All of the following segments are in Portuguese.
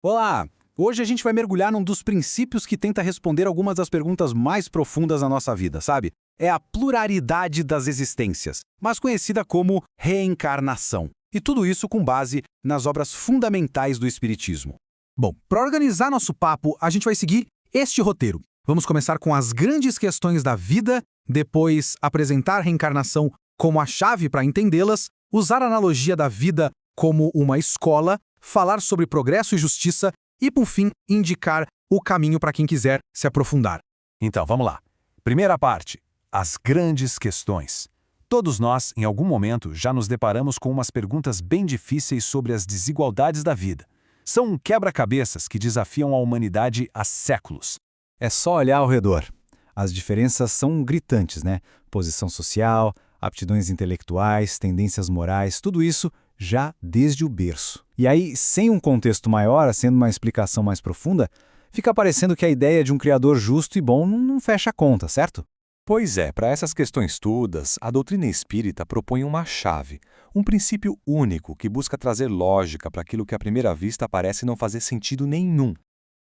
Olá! Hoje a gente vai mergulhar num dos princípios que tenta responder algumas das perguntas mais profundas na nossa vida, sabe? É a pluralidade das existências, mais conhecida como reencarnação. E tudo isso com base nas obras fundamentais do Espiritismo. Bom, para organizar nosso papo, a gente vai seguir este roteiro. Vamos começar com as grandes questões da vida, depois apresentar a reencarnação como a chave para entendê-las, usar a analogia da vida como uma escola, falar sobre progresso e justiça e, por fim, indicar o caminho para quem quiser se aprofundar. Então, vamos lá. Primeira parte, as grandes questões. Todos nós, em algum momento, já nos deparamos com umas perguntas bem difíceis sobre as desigualdades da vida. São um quebra-cabeças que desafiam a humanidade há séculos. É só olhar ao redor. As diferenças são gritantes, né? Posição social, aptidões intelectuais, tendências morais, tudo isso já desde o berço. E aí, sem um contexto maior, sendo uma explicação mais profunda, fica parecendo que a ideia de um criador justo e bom não fecha a conta, certo? Pois é, para essas questões todas, a doutrina espírita propõe uma chave, um princípio único que busca trazer lógica para aquilo que à primeira vista parece não fazer sentido nenhum.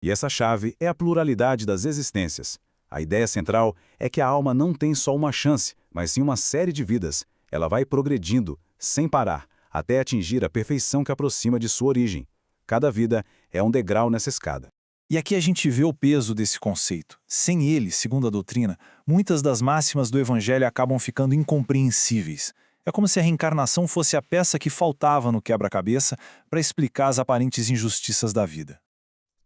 E essa chave é a pluralidade das existências. A ideia central é que a alma não tem só uma chance, mas sim uma série de vidas. Ela vai progredindo, sem parar, até atingir a perfeição que aproxima de sua origem. Cada vida é um degrau nessa escada. E aqui a gente vê o peso desse conceito. Sem ele, segundo a doutrina, muitas das máximas do Evangelho acabam ficando incompreensíveis. É como se a reencarnação fosse a peça que faltava no quebra-cabeça para explicar as aparentes injustiças da vida.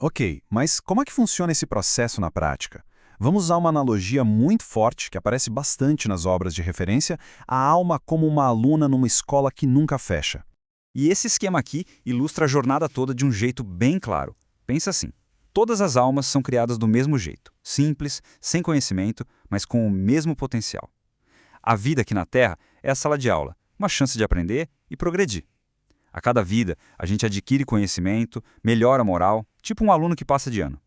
Ok, mas como é que funciona esse processo na prática? Vamos usar uma analogia muito forte, que aparece bastante nas obras de referência, a alma como uma aluna numa escola que nunca fecha. E esse esquema aqui ilustra a jornada toda de um jeito bem claro. Pensa assim, todas as almas são criadas do mesmo jeito, simples, sem conhecimento, mas com o mesmo potencial. A vida aqui na Terra é a sala de aula, uma chance de aprender e progredir. A cada vida, a gente adquire conhecimento, melhora a moral, tipo um aluno que passa de ano.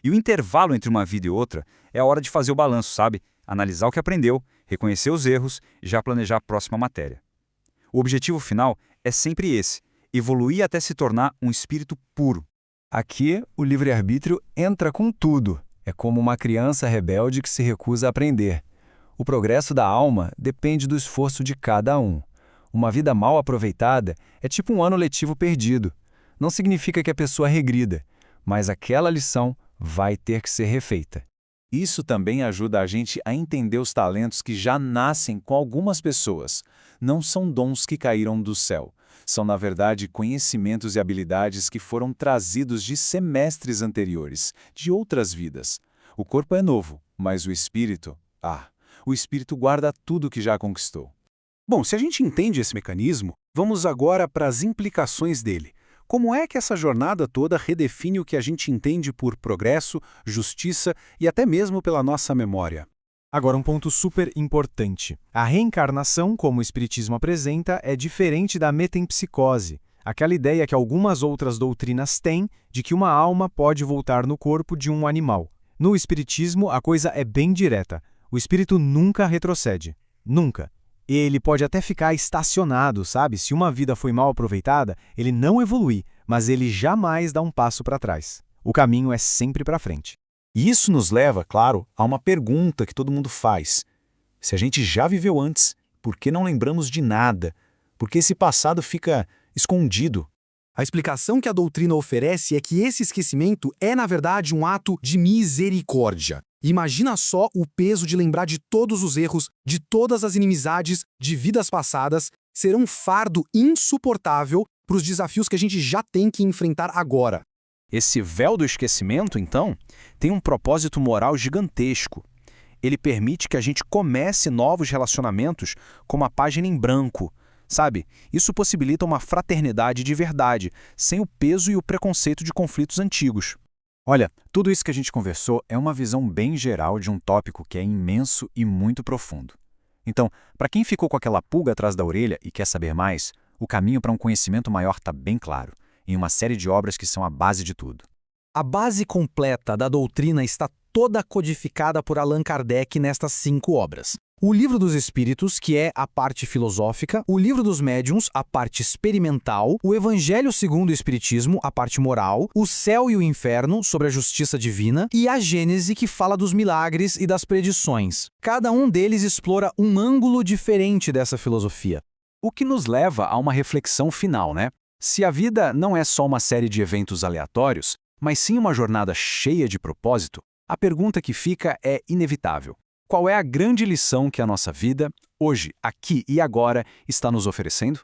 E o intervalo entre uma vida e outra é a hora de fazer o balanço, sabe? Analisar o que aprendeu, reconhecer os erros e já planejar a próxima matéria. O objetivo final é sempre esse, evoluir até se tornar um espírito puro. Aqui, o livre-arbítrio entra com tudo. É como uma criança rebelde que se recusa a aprender. O progresso da alma depende do esforço de cada um. Uma vida mal aproveitada é tipo um ano letivo perdido. Não significa que a pessoa regrida, mas aquela lição vai ter que ser refeita. Isso também ajuda a gente a entender os talentos que já nascem com algumas pessoas. Não são dons que caíram do céu. São, na verdade, conhecimentos e habilidades que foram trazidos de semestres anteriores, de outras vidas. O corpo é novo, mas o espírito guarda tudo que já conquistou. Bom, se a gente entende esse mecanismo, vamos agora para as implicações dele. Como é que essa jornada toda redefine o que a gente entende por progresso, justiça e até mesmo pela nossa memória? Agora, um ponto super importante. A reencarnação, como o Espiritismo apresenta, é diferente da metempsicose, aquela ideia que algumas outras doutrinas têm de que uma alma pode voltar no corpo de um animal. No Espiritismo, a coisa é bem direta. O espírito nunca retrocede. Nunca. Ele pode até ficar estacionado, sabe? Se uma vida foi mal aproveitada, ele não evolui, mas ele jamais dá um passo para trás. O caminho é sempre para frente. E isso nos leva, claro, a uma pergunta que todo mundo faz. Se a gente já viveu antes, por que não lembramos de nada? Por que esse passado fica escondido? A explicação que a doutrina oferece é que esse esquecimento é, na verdade, um ato de misericórdia. Imagina só o peso de lembrar de todos os erros, de todas as inimizades, de vidas passadas, será um fardo insuportável para os desafios que a gente já tem que enfrentar agora. Esse véu do esquecimento, então, tem um propósito moral gigantesco. Ele permite que a gente comece novos relacionamentos com uma página em branco, sabe? Isso possibilita uma fraternidade de verdade, sem o peso e o preconceito de conflitos antigos. Olha, tudo isso que a gente conversou é uma visão bem geral de um tópico que é imenso e muito profundo. Então, para quem ficou com aquela pulga atrás da orelha e quer saber mais, o caminho para um conhecimento maior está bem claro, em uma série de obras que são a base de tudo. A base completa da doutrina está toda codificada por Allan Kardec nestas 5 obras. O Livro dos Espíritos, que é a parte filosófica, o Livro dos Médiuns, a parte experimental, o Evangelho segundo o Espiritismo, a parte moral, o Céu e o Inferno, sobre a justiça divina, e a Gênese, que fala dos milagres e das predições. Cada um deles explora um ângulo diferente dessa filosofia. O que nos leva a uma reflexão final, né? Se a vida não é só uma série de eventos aleatórios, mas sim uma jornada cheia de propósito, a pergunta que fica é inevitável. Qual é a grande lição que a nossa vida, hoje, aqui e agora, está nos oferecendo?